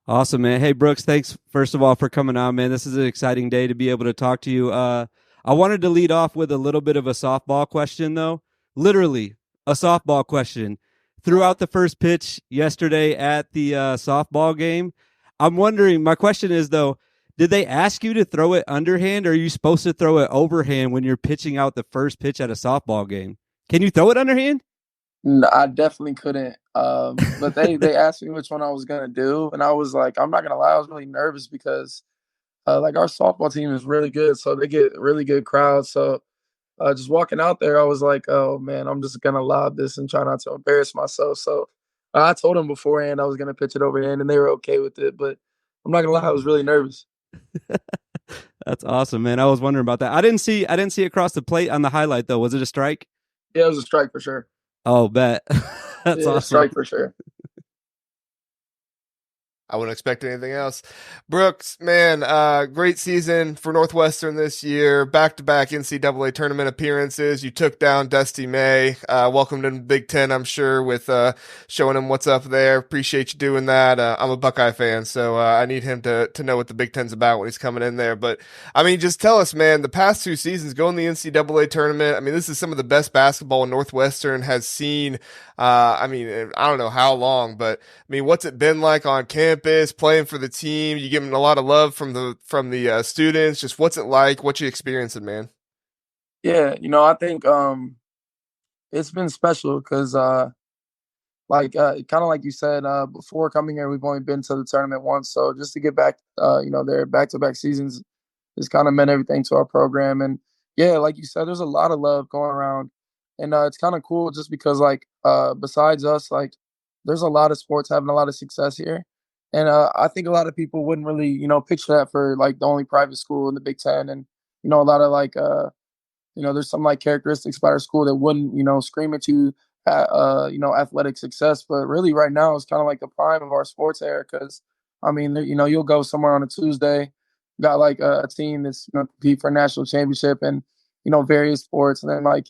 Awesome, man. Hey, Brooks, thanks first of all for coming on, man. This is an exciting day to be able to talk to you. I wanted to lead off with a little bit of a softball question, though. Literally, a softball question. Throughout the first pitch yesterday at the softball game, I'm wondering, my question is, though, did they ask you to throw it underhand, or are you supposed to throw it overhand when you're pitching out the first pitch at a softball game? Can you throw it underhand? No, I definitely couldn't. But they asked me which one I was gonna do, and I was like, I'm not gonna lie, I was really nervous because like our softball team is really good, so they get really good crowds. So just walking out there, I was like, oh man, I'm just gonna lob this and try not to embarrass myself. So I told them beforehand I was gonna pitch it overhand, and they were okay with it. But I'm not gonna lie, I was really nervous. That's awesome, man. I was wondering about that. I didn't see it across the plate on the highlight though. Was it a strike? Yeah, it was a strike for sure. Oh, bet. That's Yeah, awesome. strike for sure. I wouldn't expect anything else. Brooks, man, great season for Northwestern this year. Back-to-back NCAA tournament appearances. You took down Dusty May. Welcomed him to Big Ten, I'm sure, with showing him what's up there. Appreciate you doing that. I'm a Buckeye fan, so I need him to know what the Big Ten's about when he's coming in there. But, I mean, just tell us, man, the past two seasons, going to the NCAA tournament, I mean, this is some of the best basketball Northwestern has seen. I mean, I don't know how long, but I mean, what's it been like on campus playing for the team? You giving a lot of love from the students. Just what's it like? What you experiencing, man? Yeah, I think it's been special because like kind of like you said before coming here, we've only been to the tournament once. So just to get back, their back-to-back seasons has kind of meant everything to our program. And yeah, like you said, there's a lot of love going around, and it's kind of cool just because like besides us, like there's a lot of sports having a lot of success here, and I think a lot of people wouldn't really picture that for like the only private school in the Big Ten, and a lot of like there's some like characteristics about our school that wouldn't scream at you athletic success, but really right now it's kind of like the prime of our sports era because I mean, you'll go somewhere on a Tuesday, got like a team that's compete for a national championship and various sports, and then like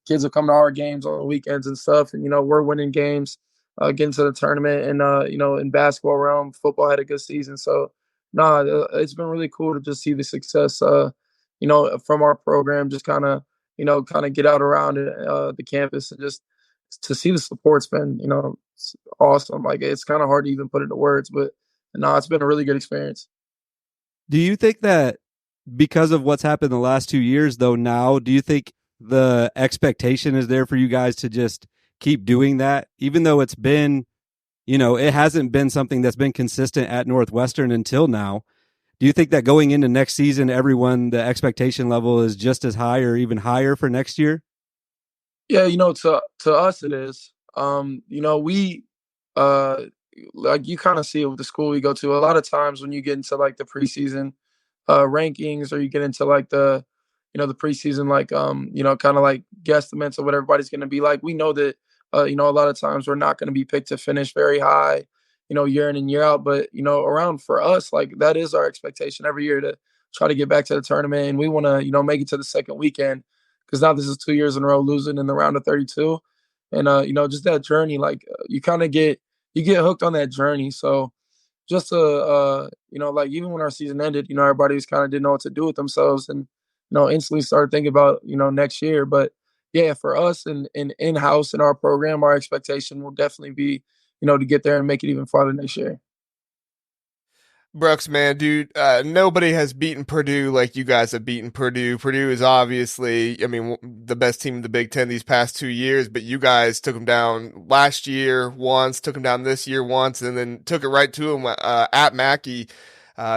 kids will come to our games on the weekends and stuff, and we're winning games, getting to the tournament, and in basketball realm, football had a good season, so nah, it's been really cool to just see the success, from our program, just kind of get out around the campus and just to see the support's been, it's awesome. Like it's kind of hard to even put into words, but no, it's been a really good experience. Do you think that because of what's happened the last 2 years, though, now, do you think the expectation is there for you guys to just keep doing that, even though it's been, it hasn't been something that's been consistent at Northwestern until now? Do you think that going into next season, the expectation level is just as high or even higher for next year? Yeah, to us it is. We uh like you kind of see it with the school we go to. A lot of times when you get into like the preseason rankings or you get into like the preseason like kind of like guesstimates of what everybody's going to be like, we know that a lot of times we're not going to be picked to finish very high, year in and year out, but around for us like that is our expectation every year to try to get back to the tournament, and we want to make it to the second weekend because now this is 2 years in a row losing in the round of 32, and just that journey, like you get hooked on that journey. So just to like even when our season ended, everybody was kind of didn't know what to do with themselves, and instantly started thinking about next year. But yeah, for us and in house in our program, our expectation will definitely be to get there and make it even farther next year. Brooks, man, dude, nobody has beaten Purdue like you guys have beaten Purdue. Purdue is obviously, I mean, the best team in the Big Ten these past 2 years, but you guys took them down last year once, took them down this year once, and then took it right to them at Mackey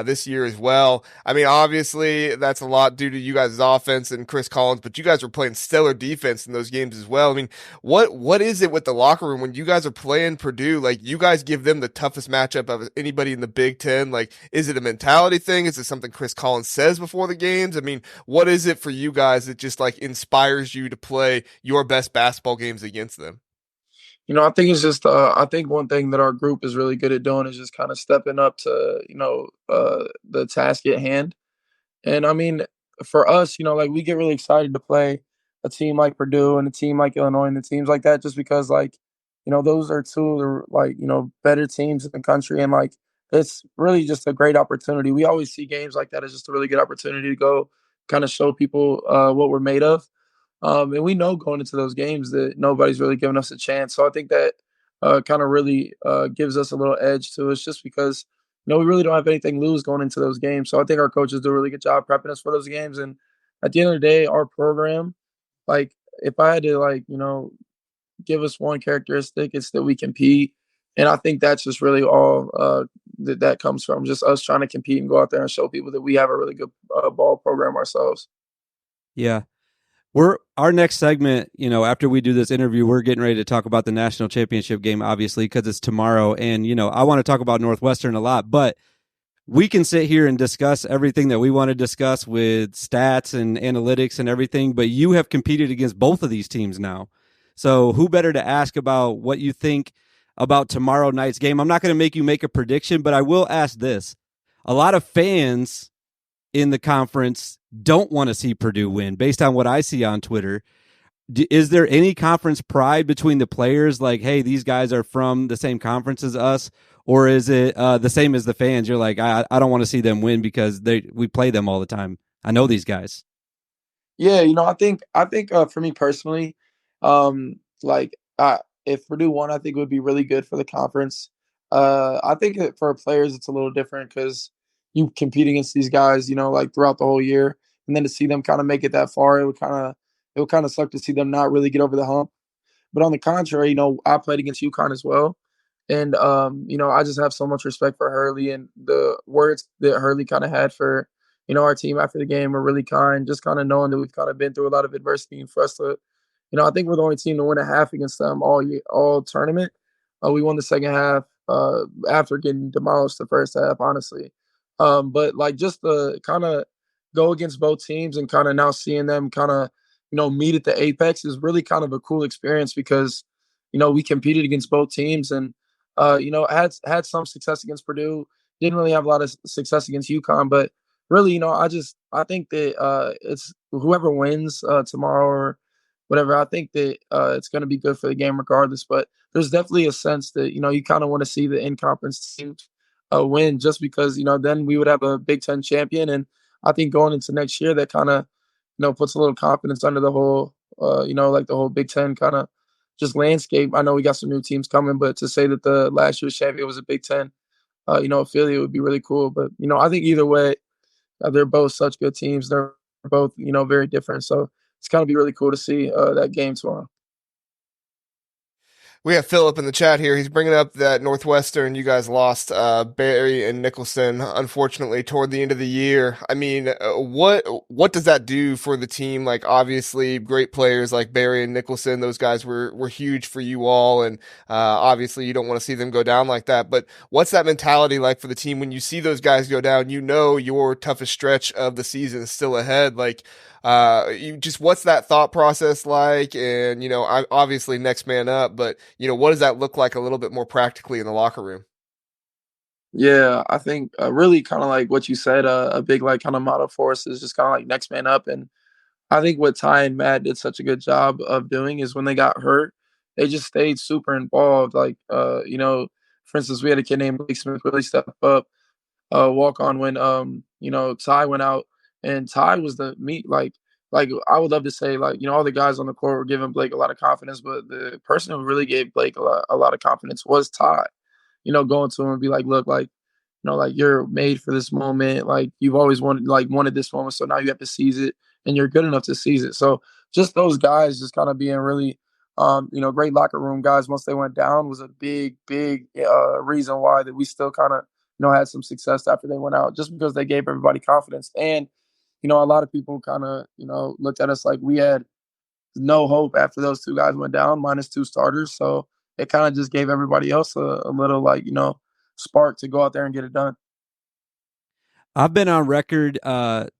this year as well. I mean, obviously, that's a lot due to you guys' offense and Chris Collins, but you guys were playing stellar defense in those games as well. I mean, what is it with the locker room when you guys are playing Purdue? Like, you guys give them the toughest matchup of anybody in the Big Ten. Like, is it a mentality thing? Is it something Chris Collins says before the games? I mean, what is it for you guys that just like inspires you to play your best basketball games against them? I think it's just I think one thing that our group is really good at doing is just kind of stepping up to the task at hand. And I mean, for us, like we get really excited to play a team like Purdue and a team like Illinois and the teams like that, just because like, those are two of the like, better teams in the country. And like it's really just a great opportunity. We always see games like that as just a really good opportunity to go kind of show people what we're made of. And we know going into those games that nobody's really giving us a chance. So I think that kind of really gives us a little edge to us just because, we really don't have anything to lose going into those games. So I think our coaches do a really good job prepping us for those games. And at the end of the day, our program, like if I had to give us one characteristic, it's that we compete. And I think that's just really all that comes from just us trying to compete and go out there and show people that we have a really good ball program ourselves. Yeah. Our next segment, after we do this interview, we're getting ready to talk about the national championship game, obviously, because it's tomorrow. And, I want to talk about Northwestern a lot, but we can sit here and discuss everything that we want to discuss with stats and analytics and everything, but you have competed against both of these teams now. So who better to ask about what you think about tomorrow night's game? I'm not going to make you make a prediction, but I will ask this. A lot of fans in the conference don't want to see Purdue win based on what I see on Twitter. Is there any conference pride between the players? Like, hey, these guys are from the same conference as us, or is it the same as the fans? You're like, I don't want to see them win because we play them all the time. I know these guys. Yeah, I think for me personally, like if Purdue won, I think it would be really good for the conference. I think that for players, it's a little different because you compete against these guys, like throughout the whole year, and then to see them kind of make it that far, it would kind of suck to see them not really get over the hump. But on the contrary, I played against UConn as well. And, I just have so much respect for Hurley, and the words that Hurley kind of had for, our team after the game were really kind, just kind of knowing that we've kind of been through a lot of adversity, and for us to, I think we're the only team to win a half against them all year, all tournament. We won the second half after getting demolished the first half, honestly. But like just to kind of go against both teams and kind of now seeing them kind of, meet at the apex is really kind of a cool experience because, we competed against both teams and, had some success against Purdue. Didn't really have a lot of success against UConn, but really, I think that it's whoever wins tomorrow or whatever. I think that it's going to be good for the game regardless. But there's definitely a sense that you kind of want to see the in-conference teams win, just because then we would have a Big Ten champion, and I think going into next year that kind of puts a little confidence under the whole like the whole Big Ten kind of just landscape. I know we got some new teams coming, but to say that the last year's champion was a Big Ten affiliate would be really cool. But I think either way, they're both such good teams. They're both very different. So it's going to be really cool to see that game tomorrow. We have Philip in the chat here. He's bringing up that Northwestern, you guys lost Barry and Nicholson, unfortunately, toward the end of the year. I mean, what does that do for the team? Like, obviously, great players like Barry and Nicholson, those guys were huge for you all, and obviously, you don't want to see them go down like that. But what's that mentality like for the team when you see those guys go down? Your toughest stretch of the season is still ahead. Like, what's that thought process like? And obviously next man up, but what does that look like a little bit more practically in the locker room? Yeah, I think really kind of like what you said, a big like kind of motto for us is just kind of like next man up. And I think what Ty and Matt did such a good job of doing is when they got hurt, they just stayed super involved. Like for instance, we had a kid named Blake Smith really step up, walk on when Ty went out, and Ty was the meat like I would love to say like all the guys on the court were giving Blake a lot of confidence, but the person who really gave Blake a lot of confidence was Ty. Going to him and be like, look, like like you're made for this moment, like you've always wanted this moment, so now you have to seize it, and you're good enough to seize it. So just those guys just kind of being really great locker room guys once they went down was a big reason why that we still kind of had some success after they went out, just because they gave everybody confidence. And a lot of people kind of looked at us like we had no hope after those two guys went down, minus two starters. So it kind of just gave everybody else a little spark to go out there and get it done. I've been on record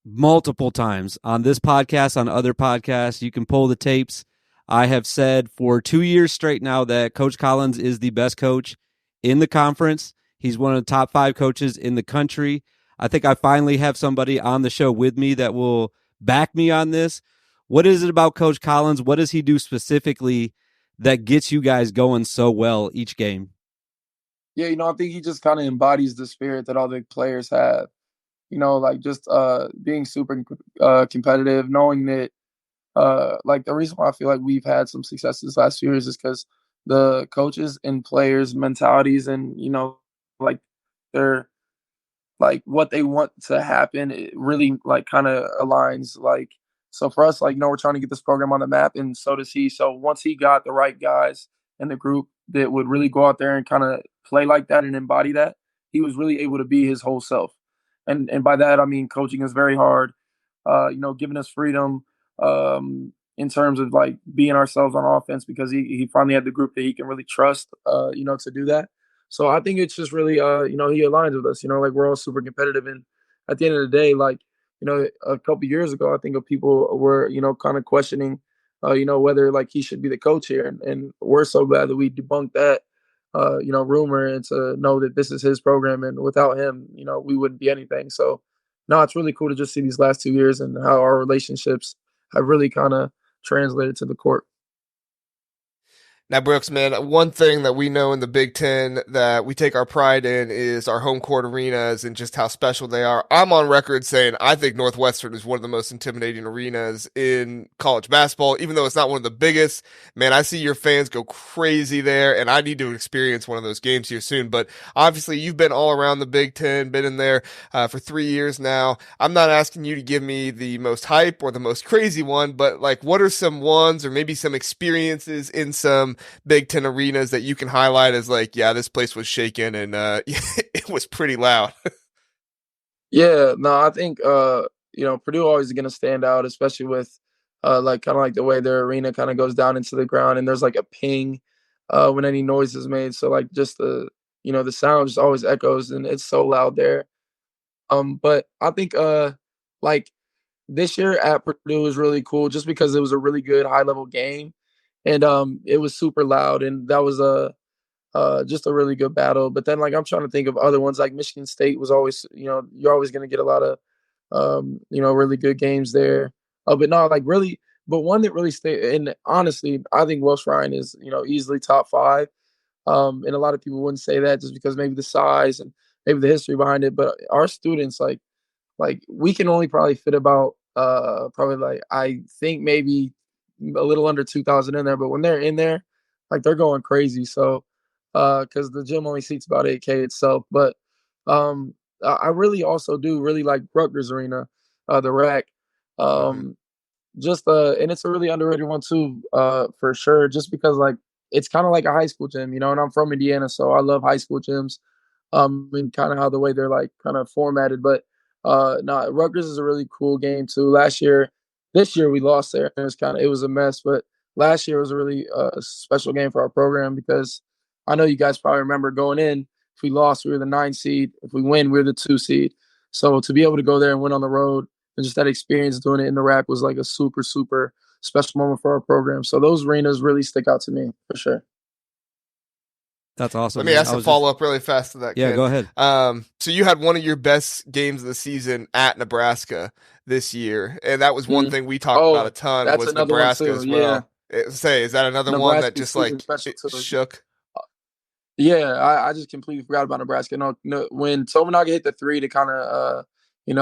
multiple times on this podcast, on other podcasts. You can pull the tapes. I have said for 2 years straight now that Coach Collins is the best coach in the conference. He's one of the top 5 coaches in the country. I think I finally have somebody on the show with me that will back me on this. What is it about Coach Collins? What does he do specifically that gets you guys going so well each game? Yeah, I think he just kind of embodies the spirit that all the players have. Like just being super competitive, knowing that like the reason why I feel like we've had some success this last few years is because the coaches and players' mentalities and like their like what they want to happen, it really like kind of aligns. Like so for us, like we're trying to get this program on the map, and so does he. So once he got the right guys in the group that would really go out there and kind of play like that and embody that, he was really able to be his whole self. And by that I mean coaching is very hard. Giving us freedom in terms of like being ourselves on offense because he finally had the group that he can really trust. To do that. So I think it's just really, he aligns with us. Like we're all super competitive, and at the end of the day, like a couple years ago, I think of people were, kind of questioning, whether like he should be the coach here, and we're so glad that we debunked that, rumor, and to know that this is his program, and without him, we wouldn't be anything. So, no, it's really cool to just see these last 2 years and how our relationships have really kind of translated to the court. Now, Brooks, man, one thing that we know in the Big Ten that we take our pride in is our home court arenas and just how special they are. I'm on record saying I think Northwestern is one of the most intimidating arenas in college basketball, even though it's not one of the biggest. Man, I see your fans go crazy there, and I need to experience one of those games here soon. But obviously, you've been all around the Big Ten, been in there for 3 years now. I'm not asking you to give me the most hype or the most crazy one, but like, what are some ones or maybe some experiences in some Big Ten arenas that you can highlight as like, yeah, this place was shaking and it was pretty loud? Yeah, no, I think Purdue always is gonna stand out, especially with like kind of like the way their arena kind of goes down into the ground and there's like a ping when any noise is made. So like just the sound just always echoes and it's so loud there. But I think like this year at Purdue was really cool just because it was a really good high level game and it was super loud and that was a just a really good battle. But then like I'm trying to think of other ones like Michigan State was always you're always going to get a lot of really good games there. But no, like really, but one that really stayed and honestly I think Welsh Ryan is easily top five. And a lot of people wouldn't say that just because maybe the size and maybe the history behind it. But our students like we can only probably fit about probably like I think maybe a little under 2,000 in there, but when they're in there, like they're going crazy. So because the gym only seats about 8K itself. But I really also do really like Rutgers Arena, the rack. Mm-hmm. Just and it's a really underrated one too, for sure. Just because like it's kind of like a high school gym, and I'm from Indiana, so I love high school gyms. And kind of how the way they're like kind of formatted. But no, Rutgers is a really cool game too. This year we lost there, and it was a mess. But last year was a really special game for our program because I know you guys probably remember going in. If we lost, we were the 9 seed. If we win, we we're the 2 seed. So to be able to go there and win on the road and just that experience doing it in the rack was like a super super special moment for our program. So those arenas really stick out to me for sure. That's awesome. Let me ask a follow up really fast to that. Yeah, Ken. go ahead. So you had one of your best games of the season at Nebraska this year, and that was one thing we talked about a ton. That's was another Nebraska one too. as well. Is that another one that just like shook? Yeah, I just completely forgot about Nebraska. No, when Tominaga hit the three to kind of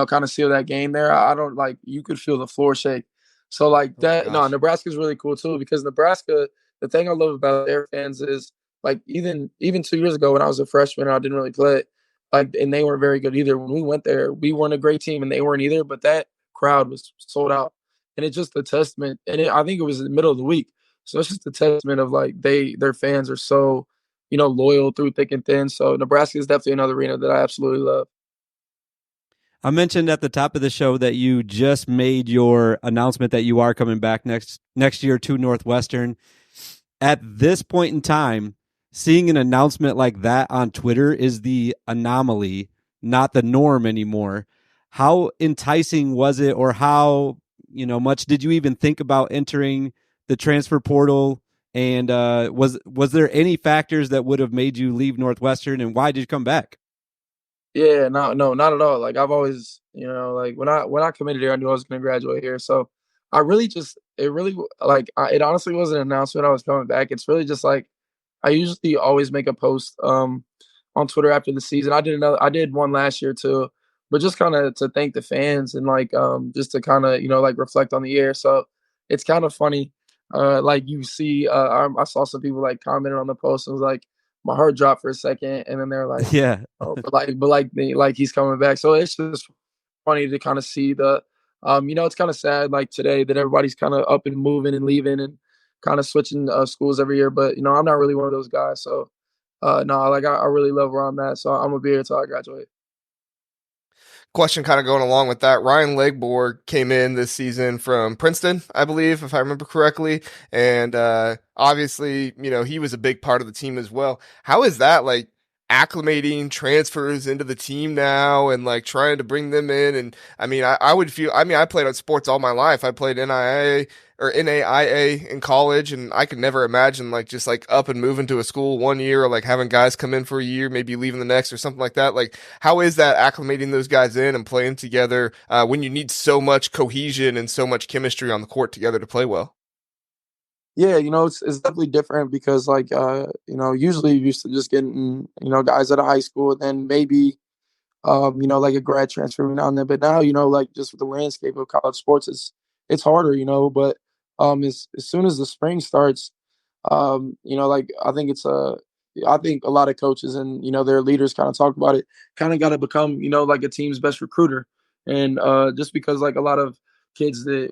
kind of seal that game there, I don't like you could feel the floor shake. So like Oh that, no, Nebraska's really cool too because Nebraska. The thing I love about their fans is like even 2 years ago when I was a freshman and I didn't really play, like and they weren't very good either. When we went there, we weren't a great team and they weren't either. But that crowd was sold out, and it's just a testament. And I think it was in the middle of the week, so it's just a testament of like their fans are so loyal through thick and thin. So Nebraska is definitely another arena that I absolutely love. I mentioned at the top of the show that you just made your announcement that you are coming back next year to Northwestern. At this point in time, seeing an announcement like that on Twitter is the anomaly, not the norm anymore. How enticing was it, or how much did you even think about entering the transfer portal? And was there any factors that would have made you leave Northwestern, and why did you come back? Yeah, no, not at all. Like I've always, like when I committed here, I knew I was going to graduate here. So I really it really like it honestly wasn't an announcement I was coming back. It's really just like I usually always make a post on Twitter after the season. I did one last year too, but just kind of to thank the fans and like just to kind of like reflect on the year. So it's kind of funny. Like you see, I saw some people like commenting on the post and was like, my heart dropped for a second, and then they're like, Yeah. oh, like he's coming back. So it's just funny to kind of see the, it's kind of sad like today that everybody's kind of up and moving and leaving and kind of switching schools every year. But I'm not really one of those guys. So no, like I really love where I'm at. So I'm gonna be here until I graduate. Question kind of going along with that. Ryan Legboard came in this season from Princeton, I believe, if I remember correctly. And obviously, he was a big part of the team as well. How is that like acclimating transfers into the team now and like trying to bring them in? And I mean, I would feel, I played on sports all my life. I played NAIA in college, and I could never imagine like just like up and moving to a school one year or like having guys come in for a year, maybe leaving the next or something like that. Like, how is that acclimating those guys in and playing together when you need so much cohesion and so much chemistry on the court together to play well? Yeah, it's definitely different because like usually you used to just getting guys out of high school and then maybe like a grad transfer every now and then. But now, like just with the landscape of college sports, it's harder, But as soon as the spring starts, like I think a lot of coaches and their leaders kind of talk about it, kind of got to become like a team's best recruiter, and just because like a lot of kids that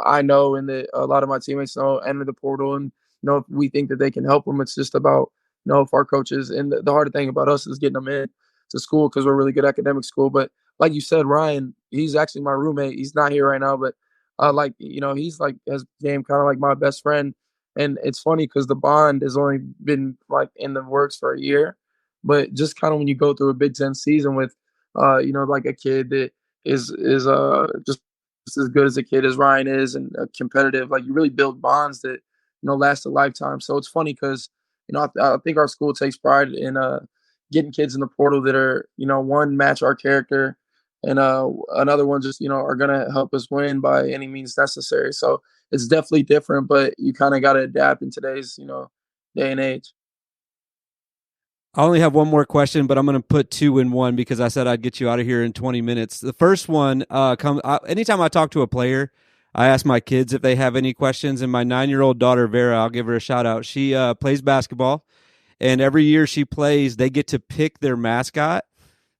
I know and that a lot of my teammates know enter the portal, and if we think that they can help them, it's just about if our coaches, and the harder thing about us is getting them in to school because we're a really good academic school. But like you said, Ryan, he's actually my roommate. He's not here right now, but like he's like has became kind of like my best friend. And it's funny because the bond has only been like in the works for a year, but just kind of when you go through a Big Ten season with, like a kid that is just as good as a kid as Ryan is and competitive, like you really build bonds that last a lifetime. So it's funny because I think our school takes pride in getting kids in the portal that are one match our character, and another one just are gonna help us win by any means necessary. So it's definitely different, but you kind of got to adapt in today's day and age. I only have one more question, but I'm going to put two in one because I said I'd get you out of here in 20 minutes. The first one anytime I talk to a player, I ask my kids if they have any questions, and my 9-year-old daughter Vera, I'll give her a shout out. She plays basketball, and every year she plays, they get to pick their mascot.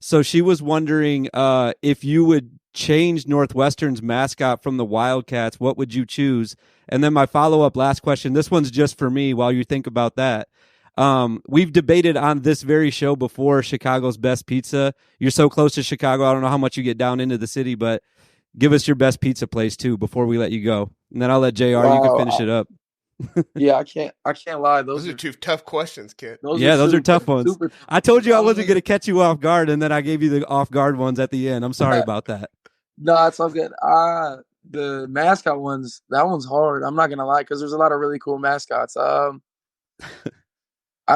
So she was wondering if you would change Northwestern's mascot from the Wildcats, what would you choose? And then my follow-up last question, this one's just for me while you think about that. We've debated on this very show before Chicago's best pizza. You're so close to Chicago, I don't know how much you get down into the city, but give us your best pizza place too before we let you go. And then I'll let JR, you can finish it up. Yeah, I can't lie. Those are two tough questions, kid. Those are tough ones. I told you I wasn't going to catch you off guard, and then I gave you the off guard ones at the end. I'm sorry about that. No, it's all good. The mascot ones, that one's hard. I'm not going to lie because there's a lot of really cool mascots. I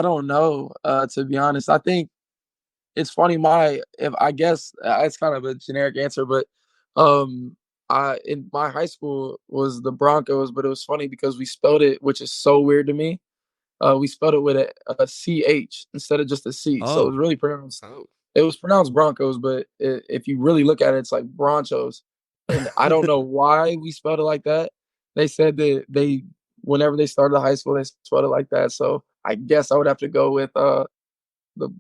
don't know, to be honest. I think it's funny. I guess it's kind of a generic answer, but in my high school was the Broncos, but it was funny because we spelled it, which is so weird to me. We spelled it with a CH instead of just a C. Oh. So it was really pronounced. It was pronounced Broncos, but if you really look at it, it's like Bronchos. And I don't know why we spelled it like that. They said that whenever they started high school, they spelled it like that. So I guess I would have to go with the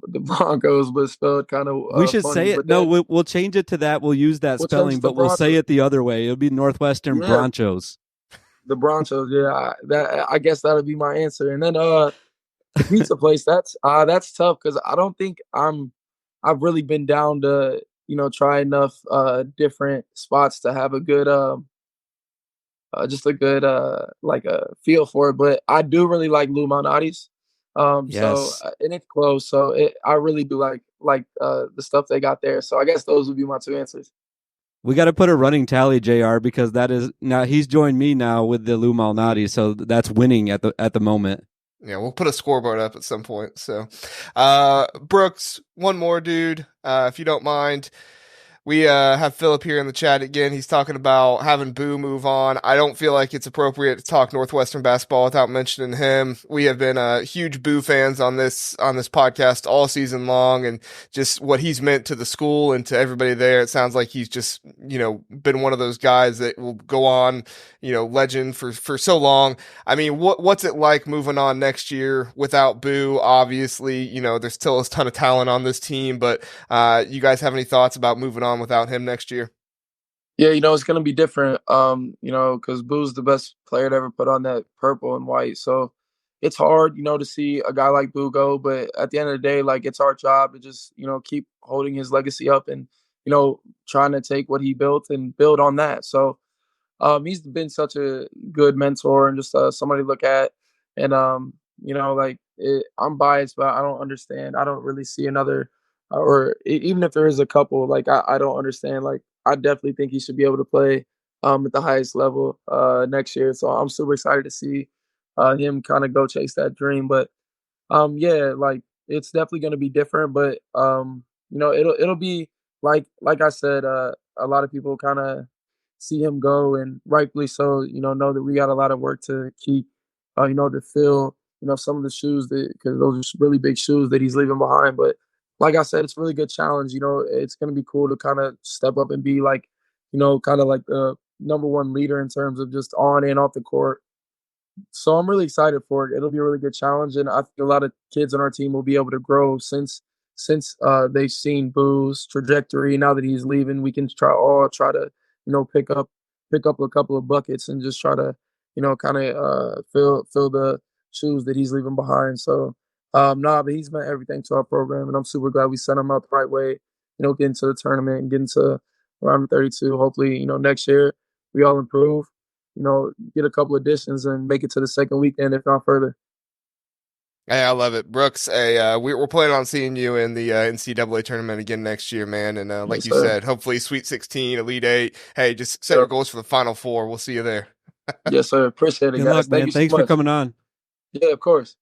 Broncos, but spelled kind of we should funny. say it. No, we'll change it to that. We'll use that spelling, but we'll say it the other way. It'll be Northwestern Bronchos. The Bronchos, yeah. I guess that would be my answer. And then the pizza place, that's tough because I don't think I've really been down to try enough different spots to have a good just a good like a feel for it. But I do really like Lou Malnati's. Yes. So and it's close. So I really do like the stuff they got there. So I guess those would be my two answers. We got to put a running tally, JR, because that is now he's joined me now with the Lou Malnati, so that's winning at the moment. Yeah, we'll put a scoreboard up at some point. So, Brooks, one more, dude, if you don't mind. We have Philip here in the chat again. He's talking about having Boo move on. I don't feel like it's appropriate to talk Northwestern basketball without mentioning him. We have been huge Boo fans on this podcast all season long, and just what he's meant to the school and to everybody there. It sounds like he's just been one of those guys that will go on, legend for so long. I mean, what's it like moving on next year without Boo? Obviously, there's still a ton of talent on this team, but you guys have any thoughts about moving on without him next year? Yeah, it's going to be different, because Boo's the best player to ever put on that purple and white. So it's hard, to see a guy like Boo go. But at the end of the day, like, it's our job to just, keep holding his legacy up and, trying to take what he built and build on that. So he's been such a good mentor and just somebody to look at. And I'm biased, but I don't understand. I don't really see another, even if there is a couple, like I don't understand. Like, I definitely think he should be able to play at the highest level next year. So I'm super excited to see him kind of go chase that dream. But yeah, like, it's definitely going to be different, but it'll be like I said, a lot of people kind of see him go, and rightfully so. Know that we got a lot of work to keep, to fill, some of the shoes because those are really big shoes that he's leaving behind. But like I said, it's a really good challenge. It's going to be cool to kind of step up and be like, kind of like the number one leader in terms of just on and off the court. So I'm really excited for it. It'll be a really good challenge, and I think a lot of kids on our team will be able to grow since they've seen Boo's trajectory. Now that he's leaving, we can try to pick up a couple of buckets and just try to kind of fill the shoes that he's leaving behind. So but he's meant everything to our program, and I'm super glad we sent him out the right way. Getting to the tournament and getting to round 32. Hopefully, next year we all improve, get a couple additions and make it to the second weekend, if not further. Hey, I love it, Brooks. Hey, we're planning on seeing you in the NCAA tournament again next year, man. And like Yes, you sir. said, hopefully Sweet 16, Elite 8. Hey, just set your goals for the Final Four. We'll see you there. Yes, sir. Appreciate it, Good guys. luck, Thank man. you so Thanks for much. coming on. Yeah, of course.